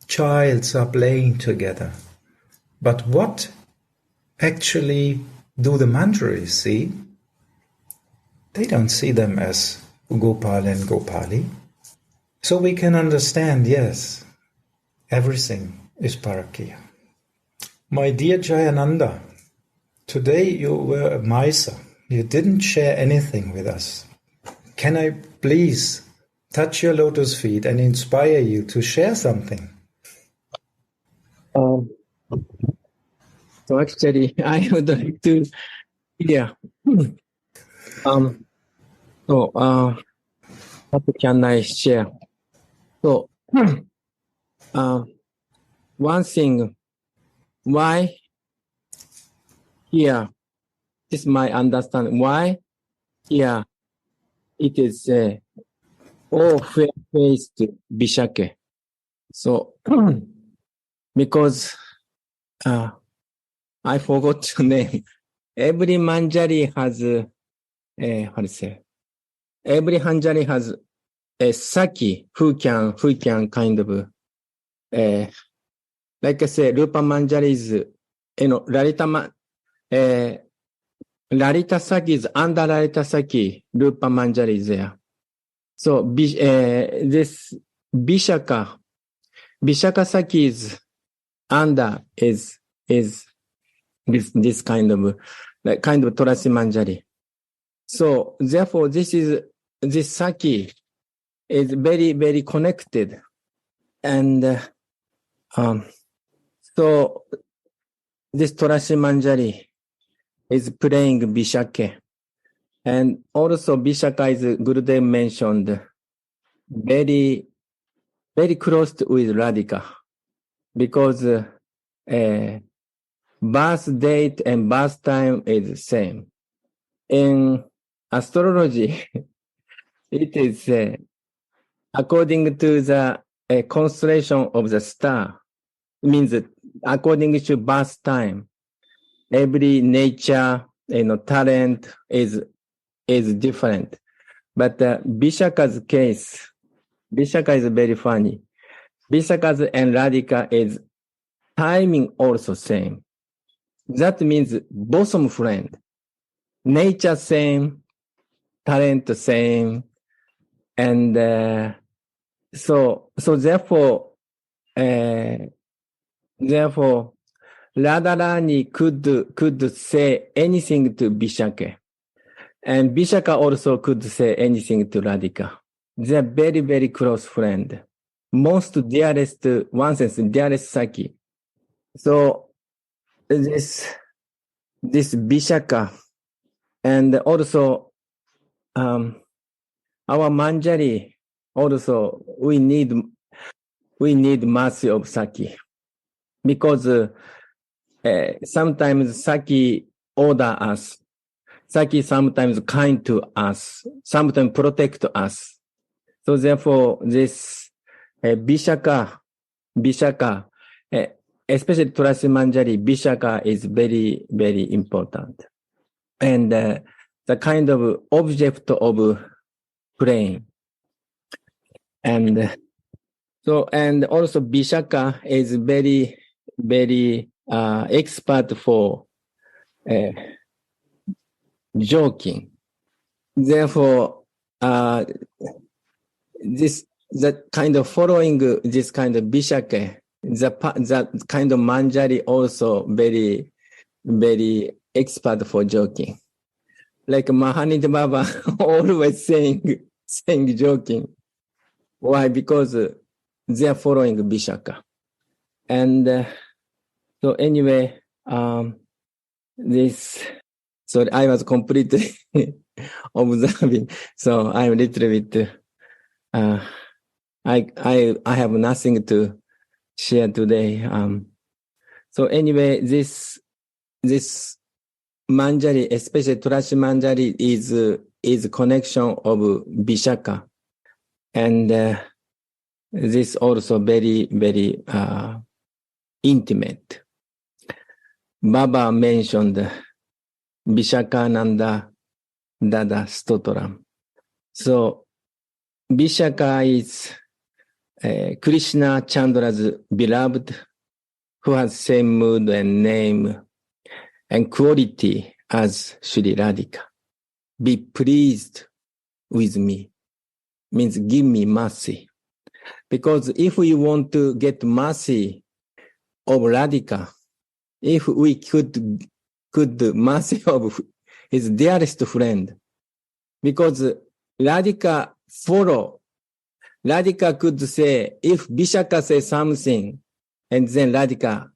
childs are playing together. But what actually do the manjaris see? They don't see them as Gopal and Gopali. So we can understand, yes, everything is parakya. My dear Jayananda, today you were a miser. You didn't share anything with us. Can I please touch your lotus feet and inspire you to share something? So actually, I would like to, what can I share? So, one thing, why here, this is my understanding, why here it is all fair-faced Bishake. So, because I forgot to name. Every manjari has, how to say? Every manjari has a saki who can kind of, like I say, Rupa manjari is, Lalita saki is under Lalita saki, Rupa manjari is there. So, this Vishaka saki is under is this kind of Tulasi manjari. So therefore this saki is very, very connected. And so this Tulasi manjari is playing Vishake. And also Vishaka is Gurudev mentioned very, very close with Radhika. Because birth date and birth time is the same. In astrology, it is according to the constellation of the star. It means that according to birth time, every nature, talent is different. But Vishaka's case, Vishaka is very funny. Vishaka's and Radhika is timing also same. That means bosom friend. Nature same, talent same. And so therefore Radharani could say anything to Vishaka. And Vishaka also could say anything to Radhika. They're very, very close friend. Most dearest, one sense, dearest Saki. So this Vishaka, and also our Manjari, also we need mercy of Saki, because sometimes Saki order us. Saki sometimes kind to us, sometimes protect us. So therefore, this Vishaka, especially Tulasi Manjari, Vishaka is very, very important. And the kind of object of praying. And and also Vishaka is very, very expert for joking. Therefore, that kind of following this kind of Vishaka, that kind of Manjari also very, very expert for joking. Like Mahanid Baba always saying joking. Why? Because they are following Vishaka. And so anyway, so I was completely observing. So I'm a little bit, I have nothing to share today. So anyway, this Manjari, especially Tulasi Manjari, is connection of Vishaka. And this also very, very intimate. Baba mentioned Vishakananda Dada Stotram. So Vishaka is Krishna Chandra's beloved, who has same mood and name and quality as Sri Radhika. Be pleased with me means give me mercy. Because if we want to get mercy of Radhika, if we could mercy of his dearest friend, because Radhika could say, if Vishaka says something, and then Radhika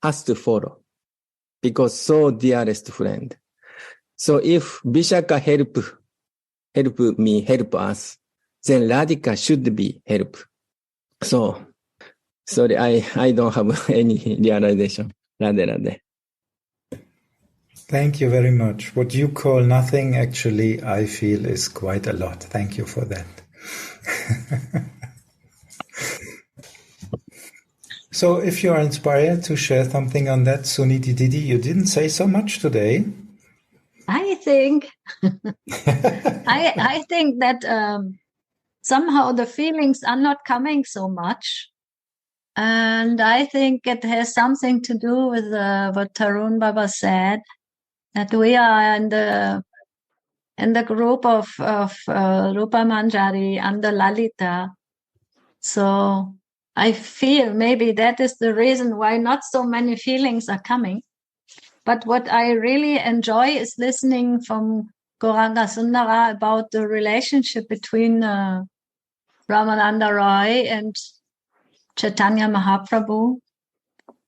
has to follow, because so dearest friend. So if Vishaka help us, then Radhika should be help. So, sorry, I don't have any realization. Radhe Radhe. Thank you very much. What you call nothing, actually, I feel is quite a lot. Thank you for that. So if you are inspired to share something on that, Suniti Didi, you didn't say so much today. I think I think that somehow the feelings are not coming so much. And I think it has something to do with what Tarun Baba said, that we are in the group of Rupa Manjari and the Lalita. So I feel maybe that is the reason why not so many feelings are coming. But what I really enjoy is listening from Gauranga Sundara about the relationship between Ramananda Roy and Chaitanya Mahaprabhu.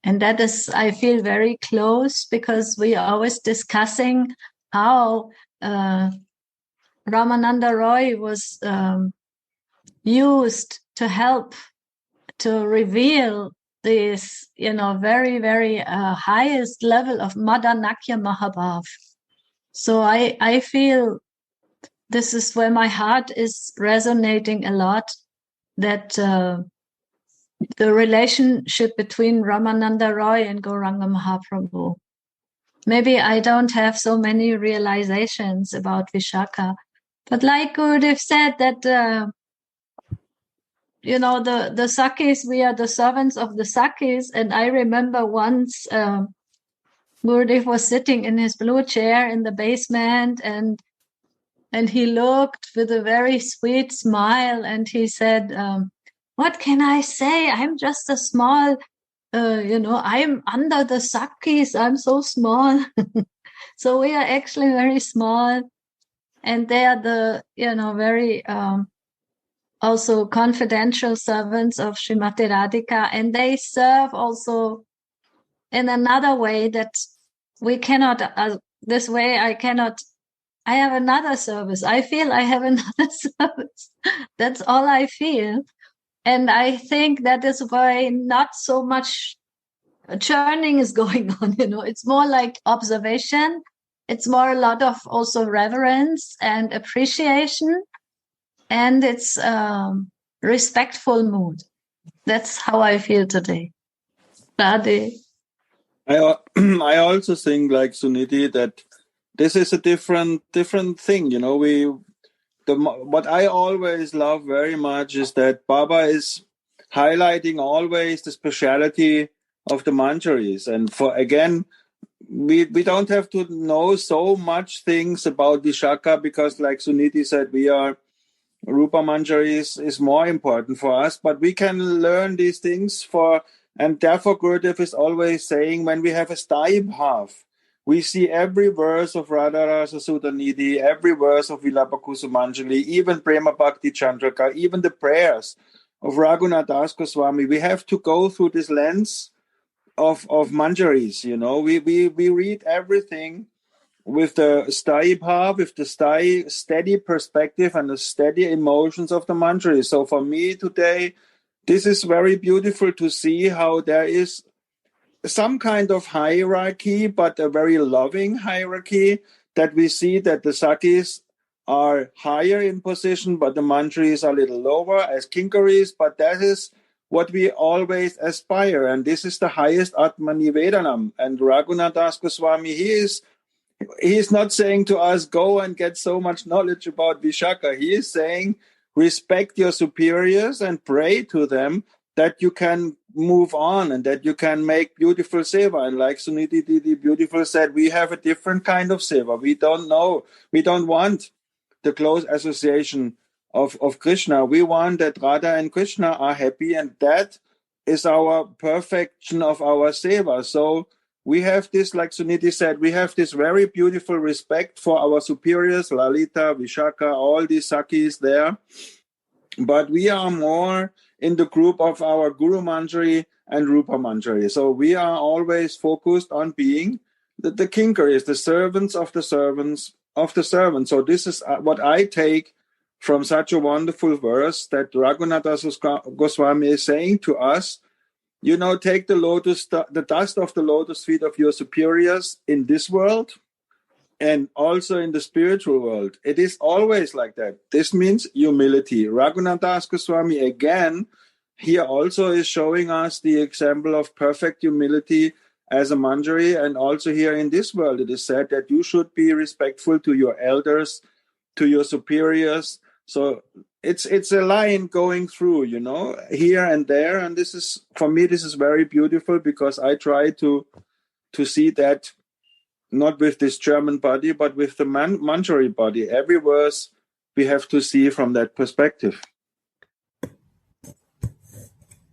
And that is, I feel, very close, because we are always discussing how Ramananda Roy was used to help to reveal this, very, very highest level of Madanakya Mahabhav. So I feel this is where my heart is resonating a lot, that the relationship between Ramananda Roy and Gauranga Mahaprabhu. Maybe I don't have so many realizations about Vishaka, but like Gurudev said, that the Sakis, we are the servants of the Sakis. And I remember once Gurudev was sitting in his blue chair in the basement, and he looked with a very sweet smile, and he said, what can I say? I'm just a small I'm under the Sakis, I'm so small. So we are actually very small, and they are the, very also confidential servants of Srimati Radhika, and they serve also in another way that we cannot, this way I have another service. I feel I have another service. That's all I feel. And I think that is why not so much churning is going on, it's more like observation. It's more a lot of also reverence and appreciation. And it's respectful mood. That's how I feel today. Radhe. I also think, like Suniti, that this is a different thing. What I always love very much is that Baba is highlighting always the speciality of the manjaris. And we don't have to know so much things about Vishaka because, like Suniti said, Rupa Manjari is more important for us, but we can learn these things and therefore Gurudev is always saying when we have a sthayi bhav, we see every verse of Radharasa Sutta Nidhi, every verse of Vilapa Kusumanjali, even Prema Bhakti Chandrika, even the prayers of Raghunath Das Goswami. We have to go through this lens of manjaris. We read everything with the sthayi bhav, with the steady perspective and the steady emotions of the manjaris. So for me today, this is very beautiful to see how there is some kind of hierarchy, but a very loving hierarchy, that we see that the Sakis are higher in position, but the manjaris are a little lower as kinkaris, but that is what we always aspire. And this is the highest Atma Nivedanam. And Raghunath Das Goswami, he is not saying to us, go and get so much knowledge about Vishaka. He is saying, respect your superiors and pray to them that you can move on and that you can make beautiful seva. And like Suniti Didi beautiful said, we have a different kind of seva. We don't want the close association of Krishna. We want that Radha and Krishna are happy, and that is our perfection of our seva. So we have this, like Suniti said, we have this very beautiful respect for our superiors, Lalita, Vishaka, all these Sakis there. But we are more in the group of our Guru Manjari and Rupa Manjari. So we are always focused on being the kinkaris, the servants of the servants of the servants. So this is what I take from such a wonderful verse that Raghunath Goswami is saying to us. Take the dust of the lotus feet of your superiors in this world and also in the spiritual world. It is always like that. This means humility. Raghunath Das Goswami, again, here also is showing us the example of perfect humility as a manjari. And also here in this world, it is said that you should be respectful to your elders, to your superiors. So it's a line going through, here and there. And this is, for me, this is very beautiful because I try to see that not with this German body, but with the manjari body. Every verse we have to see from that perspective.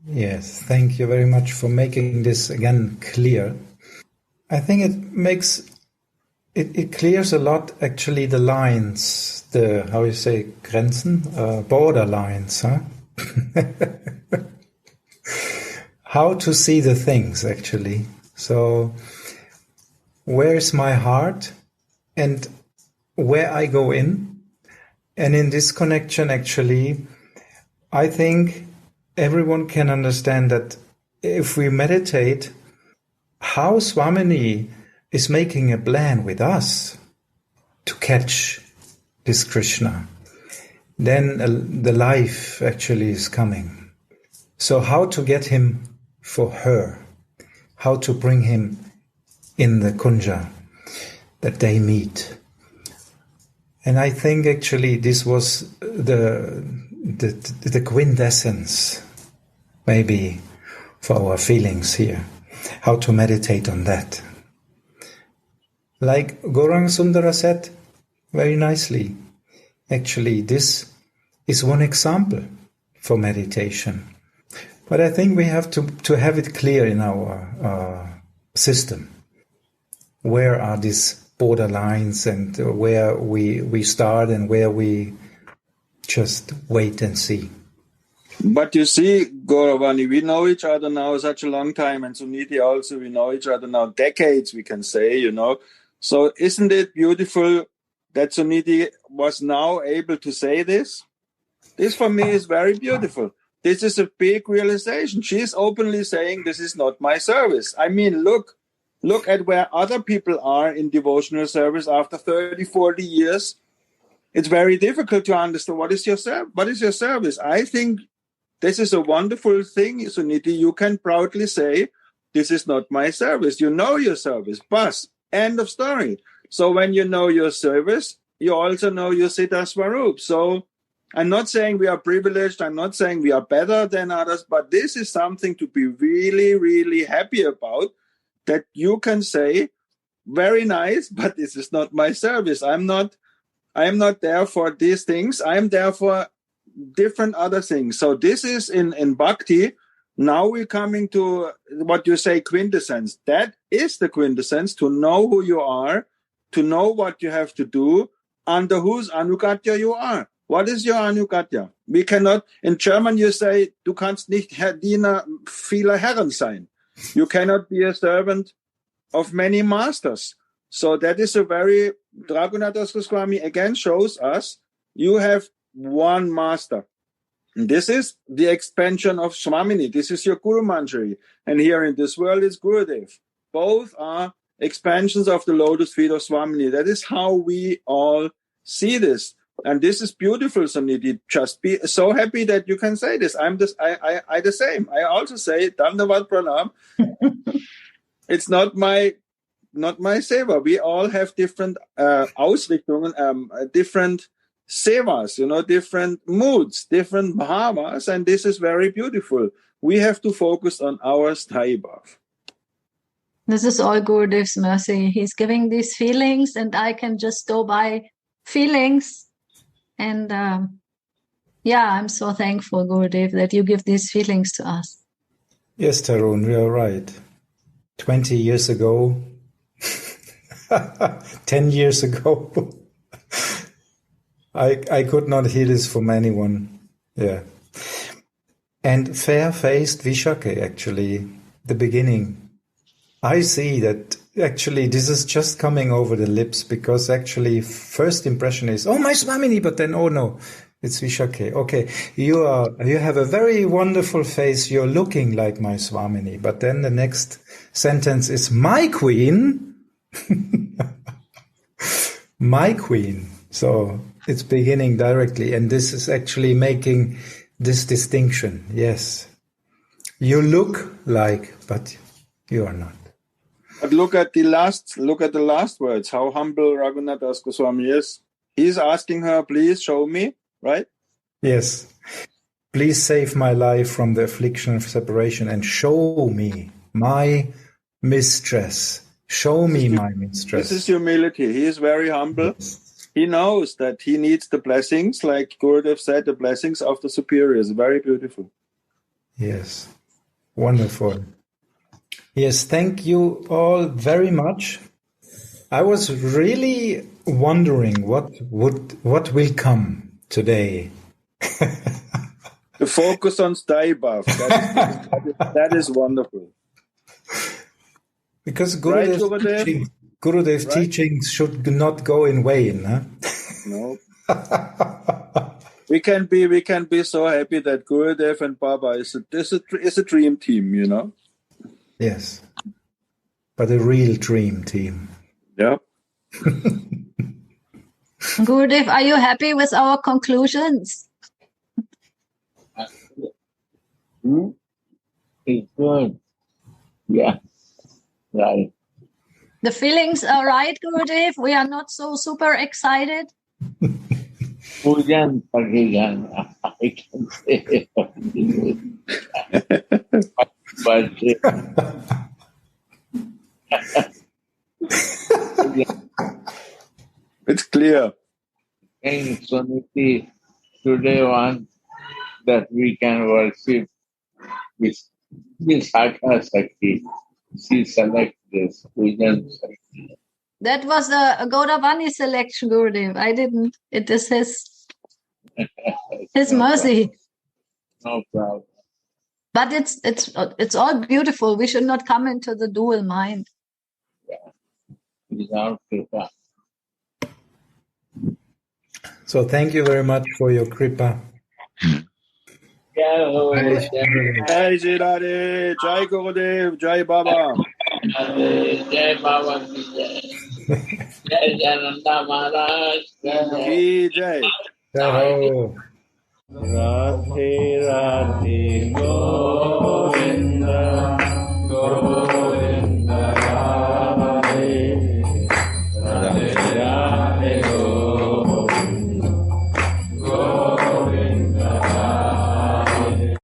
Yes, thank you very much for making this again clear. I think it clears a lot, actually, the lines, Grenzen, border lines, huh? How to see the things, actually. So, where is my heart and where I go in? And in this connection, actually, I think everyone can understand that if we meditate, how Swamini is making a plan with us to catch this Krishna, then the life actually is coming. So how to get him for her, how to bring him in the kunja that they meet. And I think actually this was the quintessence maybe for our feelings here, how to meditate on that. Like Gauranga Sundara said very nicely, actually this is one example for meditation. But I think we have to have it clear in our system. Where are these borderlines and where we start and where we just wait and see. But you see, Gauravani, we know each other now such a long time, and Suniti also, we know each other now decades, we can say, you know. So isn't it beautiful that Suniti was now able to say this? This for me is very beautiful. This is a big realization. She's openly saying, this is not my service. I mean, look at where other people are in devotional service after 30, 40 years. It's very difficult to understand what is your service. I think this is a wonderful thing, Suniti. You can proudly say, this is not my service. You know your service. Bas. End of story. So when you know your service, you also know your Siddha Swarup. So I'm not saying we are privileged. I'm not saying we are better than others, but this is something to be really, really happy about, that you can say, very nice, but this is not my service. I am not there for these things. I am there for different other things. So this is in Bhakti. Now we're coming to what you say, quintessence. That is the quintessence, to know who you are, to know what you have to do, under whose Anugatya you are. What is your Anugatya? We cannot, in German you say, du kannst nicht Herr Diener vieler Herren sein. You cannot be a servant of many masters. So that is a very, Raghunath Goswami again shows us, you have one master. And this is the expansion of Swamini. This is your Kusumanjali. And here in this world is Gurudev. Both are expansions of the lotus feet of Swamini. That is how we all see this. And this is beautiful, Suniti. Just be so happy that you can say this. I the same. I also say, Dandavad Pranam. It's not my seva. We all have different Ausrichtungen, different sevas, different moods, different bhavas, and this is very beautiful. We have to focus on our sthayi bhav. This is all Gurudev's mercy. He's giving these feelings, and I can just go by feelings. And I'm so thankful, Gurudev, that you give these feelings to us. Yes, Tarun, you are right. 20 years ago, 10 years ago, I could not hear this from anyone. Yeah. And fair-faced Vishake, actually, the beginning. I see that actually this is just coming over the lips, because actually first impression is, oh, my Swamini, but then, oh no, it's Vishake. Okay, you have a very wonderful face, you're looking like my Swamini, but then the next sentence is my queen. My queen. So it's beginning directly, and this is actually making this distinction. Yes, you look like, but you are not. But look at the last words. How humble Raghunath Goswami is. He's asking her, please show me, right? Yes. Please save my life from the affliction of separation and show me my mistress. Show me my mistress. This is humility. He is very humble. Yes. He knows that he needs the blessings, like Gurudev said, the blessings of the superiors. Very beautiful. Yes. Wonderful. Yes, thank you all very much. I was really wondering what will come today. The focus on sthayi bhav. That is wonderful. Because Gurudev's teachings should not go in vain, huh? No. We can be so happy that Gurudev and Baba is a dream team, Yes, but a real dream team. Yeah. Gurudev, are you happy with our conclusions? It's good. Yeah, right. The feelings are right, Gurudev. We are not so super excited. Pujan Pagigan, I can say. But it's clear. And Suniti today wants that we can worship This Vishaka Sakti, she select this Pujan Sakti. That was a Gauravani selection, Gurudev. I didn't. It is his No mercy. No problem. But it's all beautiful. We should not come into the dual mind. Without kripa. So thank you very much for your kripa. Jai Ho, Jai Jai Jai Shri Radhe, Jai Gurudev, Jai Baba. Radhe, Jai Baba ki Jai. Jai Jananda Maharaj ki Jai. Ki Jai. Jai Ho. Radhe Radhe Govinda.